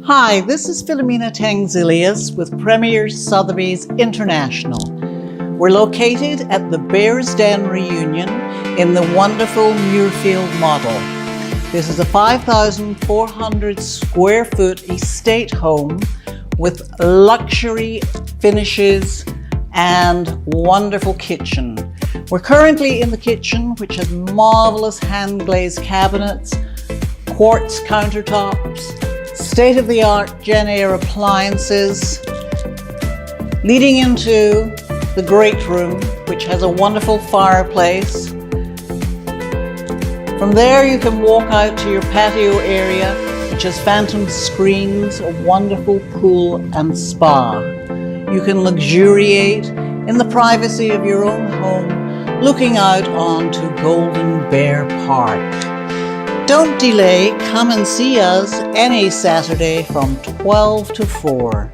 Hi, this is Philomena Tengzelius with Premier Sothebys International. We're located at the Bears Den Reunion in the wonderful MUIRFIELD model. This is a 5,400 square foot estate home with luxury finishes and wonderful kitchen. We're currently in the kitchen, which has marvelous hand-glazed cabinets, quartz countertops, state-of-the-art Gen Air appliances, leading into the great room, which has a wonderful fireplace. From there you can walk out to your patio area, which has phantom screens, a wonderful pool and spa. You can luxuriate in the privacy of your own home, looking out onto Golden Bear Park. Don't delay, come and see us any Saturday from 12 to 4.